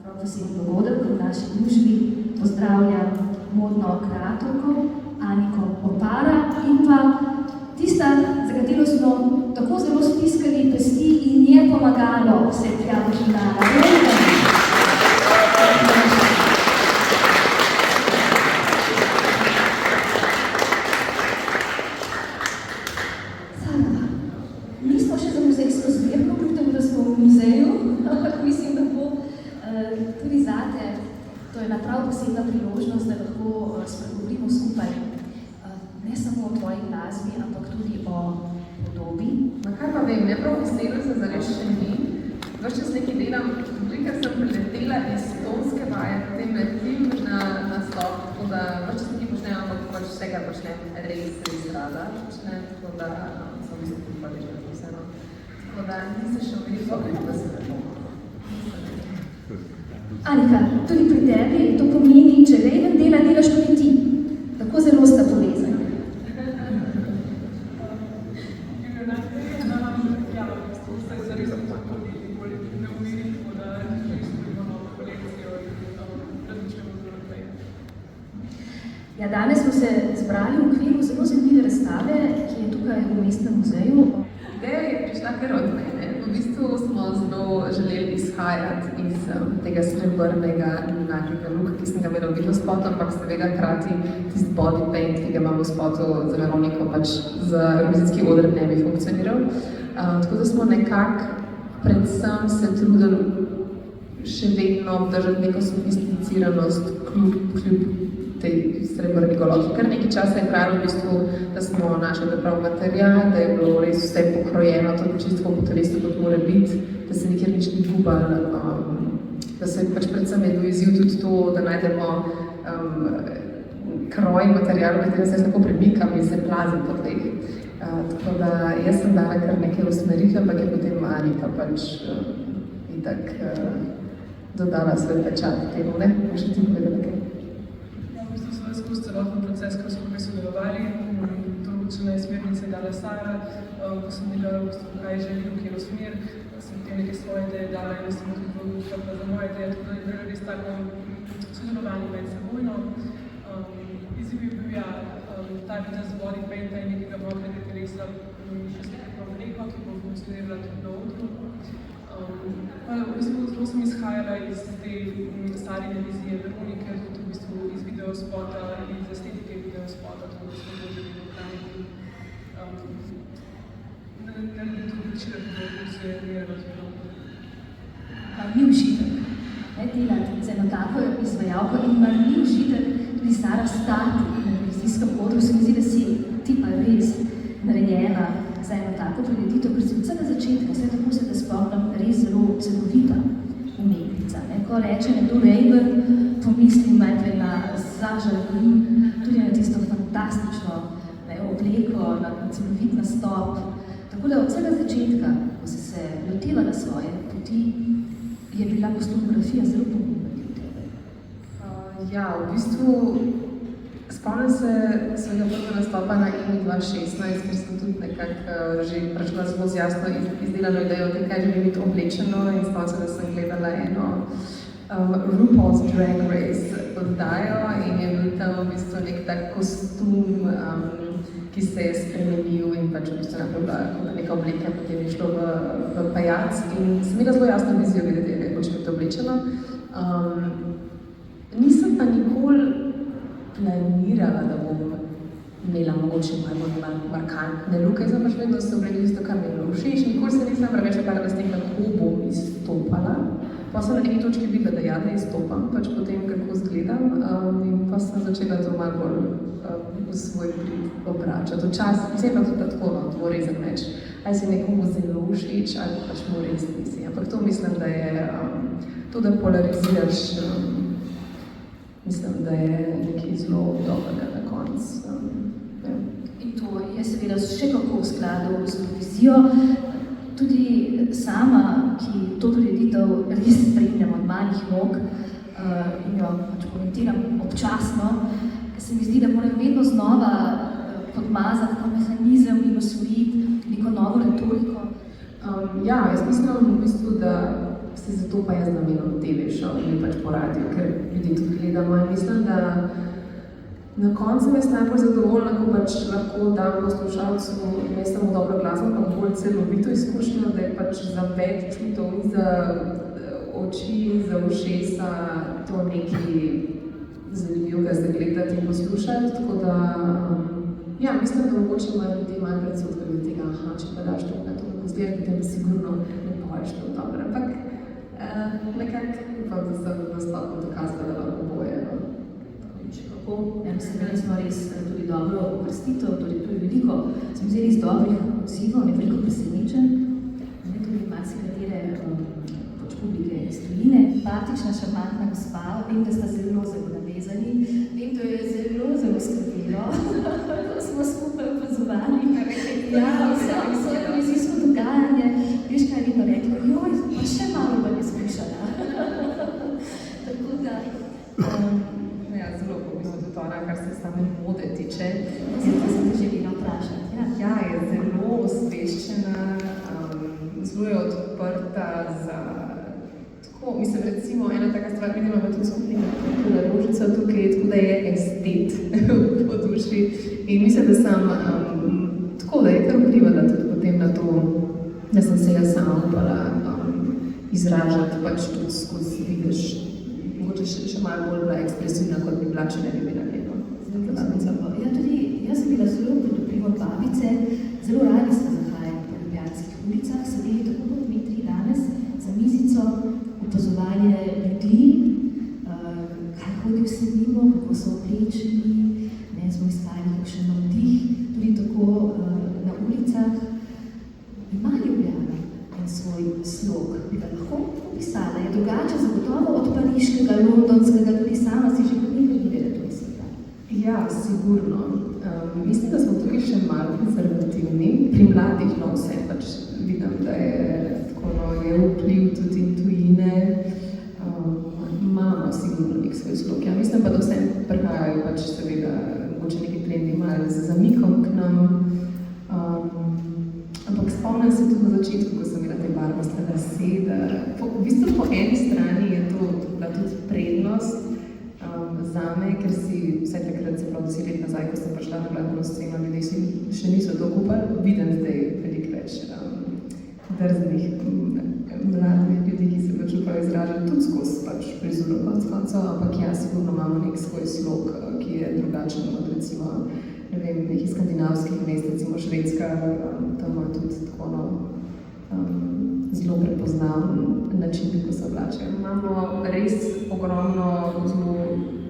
prav posebno dogodek v naši družbi. Pozdravljam modno kreatorko Aniko Opara in pa tista, za katero smo tako zelo stiskali pesti in je pomagalo vse tja do finala. Nismo še za muzejsko zbirko, kljub temu, da smo v muzeju, ampak mislim, da bo tudi zate. To je ena prav posebna priložnost, da lahko spregovorimo skupaj ne samo o tvoji glasbi, ampak tudi o podobi. Ma kaj pa vem, ne prav posebno se zares še ni. Ves čas nekaj delam, ker sem priletela iz tonske vaje, potem letim na nastop, tako da ves čas nekaj počnem, ampak pač vse, kar počnem, res rada počnem, tako da sem v bistvu hvaležna za vseeno. Tako da nisem še veliko, da se ne bomo. Anika, tudi pri tebi to pomeni, če reden dela, delaš tudi ti. Tako zelo sta povezani. Ja, danes smo se zbrali v okviru zelo zanimive razstave, ki je tukaj v Mestnem muzeju. Ideja je prišla kar od mene. V bistvu smo zelo želeli izhajati iz tega srebrnega nagega looka, ki sem ga imela v videospotu, ampak seveda hkrati tisti body paint, ki ga imam v spotu za Veroniko, pač za Evrovizijski oder ne bi funkcioniral. Tako da smo nekako predvsem se trudili še vedno obdržati neko sofisticiranost kljub tej srebrni goloki. Kar nekaj časa je trajalo v bistvu, da smo našli prav material, da je bilo res vse pokrojeno, tako čisto po telesu, kot mora biti, da se nikjer nič ni gubalo, da se pač predvsem je bil izziv tudi to, da najdemo kroj materialu, v katerem se jaz lahko premikam in se plazim po tleh. Tako da jaz sem dala kar nekaj usmeritve, ampak je potem Anika pač itak dodala svoj pečat temu, ne? Še ti povedala kaj? Skozi celoten proces, ko smo sodelovali, določene smernice dala Sara, ko sem delala, kaj želi, v katero smer, sem te neke svoje ideje dala in sem tudi vključila za moje ideje, tako da je bilo res tako sodelovanje med sebojno. Izziv je bil ta videz body painta in nekega moknega telesa, še slika mleko, ki bo funkcionirala tudi na odru. V bistvu zelo sem izhajala iz te Sarine vizije Veronike, tudi v bistvu iz videospota, iz estetike videospota, tako da smo to želeli ohraniti. Ne to večina, ki se je razvijala. Ni užitek delati z eno tako izvajalko in mar ni užitek tudi Sara stati na televizijskem odru. Se mi zdi, da si ti pa res narejena za eno tako prireditev, ker si od vsega začetka, vse tako se da spomnim, res zelo celovita umetnica. Ko reče nekdo Raven, pomislim najprej na zažalgin, tudi na tisto fantastično obleko, na celovit nastop. Tako da od vsega začetka, ko si se lotevala svoje poti, je bila kostumografija zelo pomembna del tebe. Ja, v bistvu spomnim se svojega prvega nastopa na EMI 2016, ker sem tudi nekako že prišla zelo jasno izdelano idejo, kaj želim biti oblečeno in spomnim se, da sem gledala eno RuPaul's Drag Race oddajo in je bil tam v bistvu nek tak kostum, ki se je spremenil in pač v bistvu najbolj neka obleka, potem je šlo v pajac in sem imela zelo jasno vizijo glede tega, kako hočem biti oblečeno. Nisem pa nikoli planirala, da bom imela mogoče malo markantne luke, sem pač vedno se oblekla tisto, kar mi je bilo všeč, nikoli se nisem preveč vprašala, kako bom izstopala. Pa sem na neki točki videla, da ja, da izstopam, pač potem kako izgledam in pa sem začela to malo bolj v svoj prid obračati. Včasih, vse pa tudi tako, to rezem reč, ali si nekomu zelo všeč, ali pač mu res nisi. Ampak to mislim, da je to, da polariziraš, mislim, da je nekaj zelo dobrega na koncu. In to je seveda še kako v skladu z vizijo. Tudi sama, ki to prireditev res spremljam od malih nog in jo pač komentiram občasno, se mi zdi, da moram vedno znova podmazati ta mehanizem in osvojiti neko novo retoriko. Ja, jaz mislim v bistvu, da se zato pa jaz namenom TV show in pač po radiju, ker ljudi tudi gledamo in mislim, da na koncu sem jaz najbolj zadovoljna, ko pač lahko dam poslušalcu ne samo dobro glasno, pa bolj celovito izkušnjo, da je pač za več čutov in za oči in za ušesa to nekaj zanimivega za gledati in poslušati, tako da ja, mislim, da mogoče imajo ljudi malo predsodka glede tega, aha, če pa daš to na to, kako zgleda, potem sigurno ne poješ to dobro, ampak nekako upam, da sem nastopno dokazala, da lahko boje. Kako, ja, mislim, da smo res tudi dobro uvrstitev, tudi veliko, smo vzeli iz dobrih odzivov, veliko presenečen, tudi marsikatere publike iz tujine. Patična, šarmantna gospa, vem, da sta zelo navezani, vem, da je zelo skrbelo, da smo skupaj opazovali. Ja, vse televizijsko dogajanje, veš, kaj je vedno rekla, joj, pa še malo bolj je skušala. Tako da, ja, zelo pomislim tudi ona, kar se same mode tiče. Zato sem te želela vprašati. Ja, je zelo osveščena, zelo je odprta za tako, mislim, recimo, ena taka stvar, vidimo tudi skupina Kultura Rožica tukaj, tako da je estet po duši in mislim, da sem tako, da je kar vplivala tudi potem na to, da sem se jaz sama upala izražati, pač tudi skozi, vidiš, mogoče še malo bolj bila ekspresivna, kot bi bila, če ne bi bila vedno. Ja, tudi jaz sem bila zelo privod babice, zelo radi smo zahajali po ljubljanskih ulicah, sedeli tako kot mi 3 danes za mizico, opazovali ljudi, kaj hodi vse mimo, kako so oblečeni, ne, smo iskali kakšen navdih, tudi tako na ulicah. Ima Ljubljana en svoj slog, bi ga lahko opisala, je drugače zagotovo od pariškega, londonskega, tudi sama si že nekaj videla tudi sveta. Ja, sigurno. Mislim, da smo tukaj še malo konzervativni, pri mladih, no vse pač vidim, da je tako, je vpliv tudi in tujine, imamo sigurno nek svoj slog. Ja, mislim pa, da vsem prihajajo pač seveda mogoče neki trendi malo z zamikom k nam, ampak spomnim se tudi na začetku, ko sem imela te barvaste lase, da v bistvu po eni strani je to bila tudi prednost zame, ker si vse takrat, se pravi 10 let nazaj, ko sem prišla na glasbeno sceno, ljudje si še niso to kupali, vidim zdaj veliko več drznih mladih ljudi, ki se pač uprav izražajo tudi skozi pač prizoro konc koncev, ampak ja, sigurno imamo nek svoj slog, ki je drugačen od recimo, ne vem, nekih skandinavskih mest, recimo Švedska, tam ima tudi tako zelo prepoznaven način, kako se oblačajo. Imamo res ogromno zelo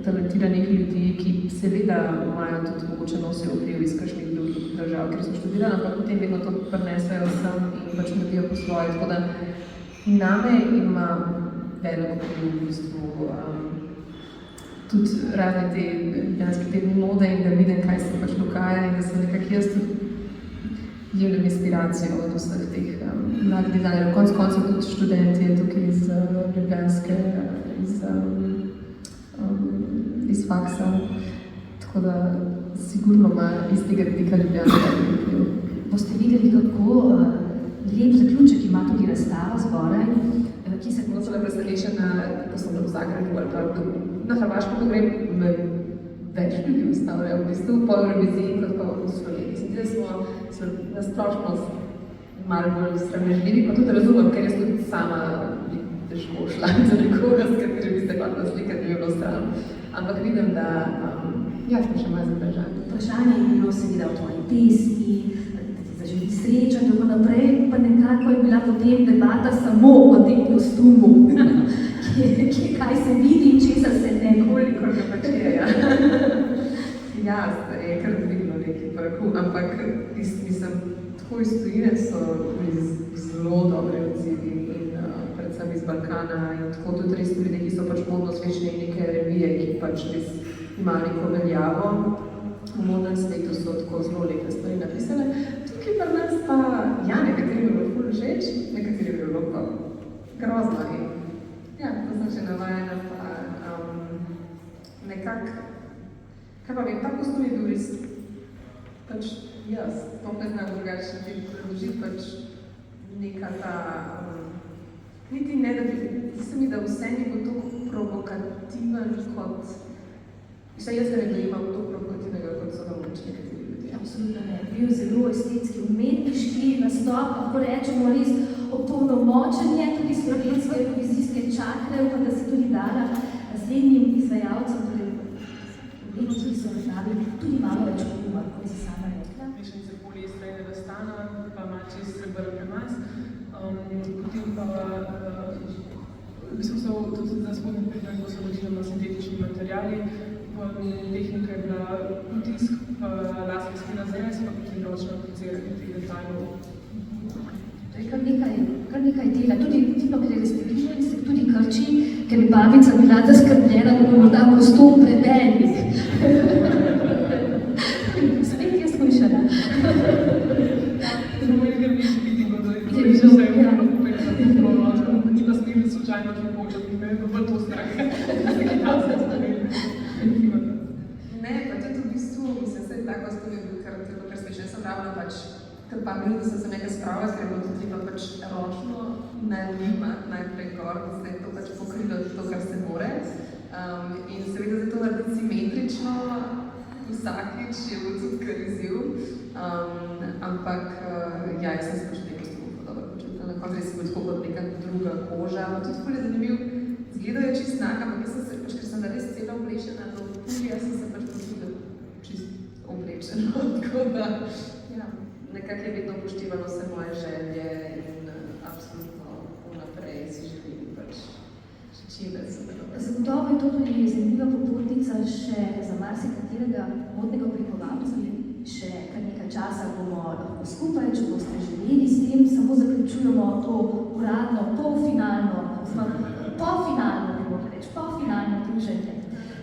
talentiranih ljudi, ki seveda imajo tudi mogoče nosijo vpliv iz kakšnih drugih držav, ker so študirali, ampak potem vedno to prinesejo sem in pač naredijo po svoje. Tako da name ima veliko vpliv v bistvu tudi razne te ljubljanske tedni mode in da vidim, kaj se pač dogaja in da se nekako jaz tudi jemljem inspiracijo od vseh teh mladih dizajnerjev. Konec koncev tudi študenti tukaj iz ljubljanske, iz faksa, tako da sigurno ima iz tega vidika ljubljanska vpliv. Boste videli, kako lep zaključek ima tudi razstava zboraj, ki se Bilo sem presenečena, ko sem v Zagrebu ali pa na Hrvaško, ko grem, več ljudi ustavljajo v bistvu po reviziji kot pa v Sloveniji. Zdi, da smo na splošno malo bolj sramežljivi, pa tudi razumem, ker jaz tudi sama bi težko šla za nekoga, s katerim bi se hvala slikati, da bi bilo stran. Ampak vidim, da smo še malo zadržani. Vprašanje je bilo seveda o tvoji pesmi, da ti zaželi srečo in tako naprej, pa nekako je bila potem debata samo o tem kostumu, kaj se vidi in česa se ne. Kolikor ga pač je, ja. Ja, je kar dvigno nekaj prahu, ampak mislim, tako iz tujine so zelo dobre odzivi in predvsem iz Balkana in tako tudi res ljudje, ki so pač modno osveščeni neke revije, ki pač res imajo neko veljavo. V modnem svetu so tako zelo lepe stvari napisane. Tukaj pri nas pa, ja, nekateri mi bilo ful všeč, nekateri mi bilo pa grozno in ja, to sem že navajena pa nekako, kaj pa vem, ta kostum je bil res pač jaz, to ne znam drugače predložiti, pač neka ta, niti ne, da bi, zdi se mi, da vse ni bilo to provokativen kot... Vse jaz ga ne dojemam to provokativnega, kot so ga moči nekateri ljudje. Absolutno ne. Bil zelo estetski, umetniški nastop, lahko rečemo res opolnomočenje tudi slovenske televizijske čakre, pa da si tudi dala naslednjim izvajalcem, torej umetniki, ki so nastavili tudi malo več poguma, kot si sama rekla. Mešanice poliestra in elastana, pa mači srebrn premaz. Potem pa v bistvu so tudi za spodnji pripravljeni, ko so večinoma sintetični materiali. Tehnika je bila utisk, pa laske spina zres, pa potem ročno apliciranje teh detajlov. To je kar nekaj dela, tudi tipno, ker ste bližali, se tudi krči, ker bi babica bila zaskrbljena, da bo morda kostum prevelik. Spet je skušala. Zelo je nekaj biti, da je vse vredno povedati, ni pa smeli slučajno, ki početi, me je pa to strah. Ne, pa tudi v bistvu, mislim, se je tako s tem je bil kar smešen, sem ravno pač, kar par minut sem se nekaj spravila, ker je bilo to treba pač ročno nalimati najprej gor, da se je to pač pokrilo to, kar se more. In seveda za to narediti simetrično, vsakič je bil tudi kar izziv, ampak ja, jaz sem se pač nekaj stvarno dobro počutila, na koncu si bo tako kot neka druga koža, tudi tako je zanimiv, izgledajo čist enak, ampak jaz sem se pač, ker sem da res cela oblečena do pulja, jaz sem se pač počutila čist oblečeno, tako da ja, nekako je vedno upoštevalo vse moje želje in absolutno vnaprej si želim pač čim več sodelovati. Zagotovo je to tudi zanimiva popotnica še za marsikaterega modnega oblikovalca. Še kar nekaj časa bomo lahko skupaj, če boste želeli s tem, samo zaključujemo to uradno, pofinalno druženje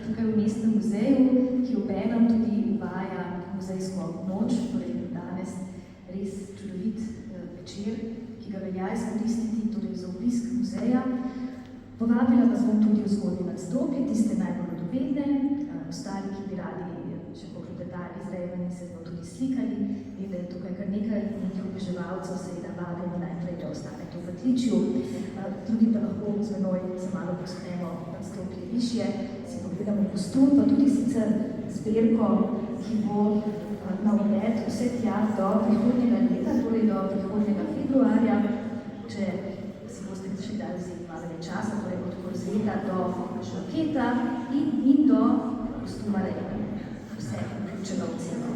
tukaj v Mestnem muzeju, ki obenem tudi uvaja muzejsko noč, torej danes res čudovit večer, ki ga velja izkoristiti torej za obisk muzeja. Povabila vas bom tudi v zgodnje nadstropje, tiste najbolj radovedne, ostali, ki bi radi še poklepetali zraven in se tudi slikali. Vem, da je tukaj kar nekaj nekih oboževalcev, seveda vabimo najprej, da ostanete v Pritličju. Drugi pa lahko z menoj se malo pospnemo nadstropje višje, si pogledamo kostum, pa tudi sicer zbirko, ki bo na ogled vse tja do prihodnjega leta, torej do prihodnjega februarja, če si boste še dali vzeti malo več časa, torej od korzeta do žaketa in do kostuma Rejna. Vse vključeno v ceno.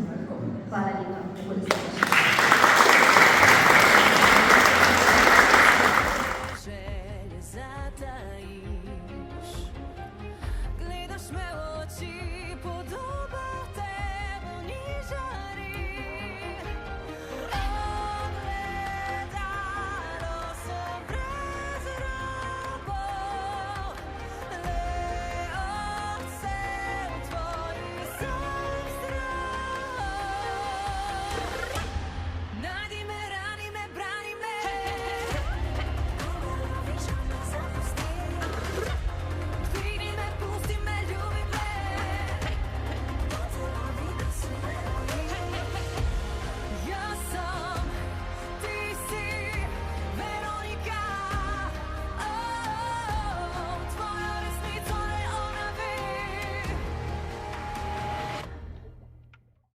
Hvala lepa.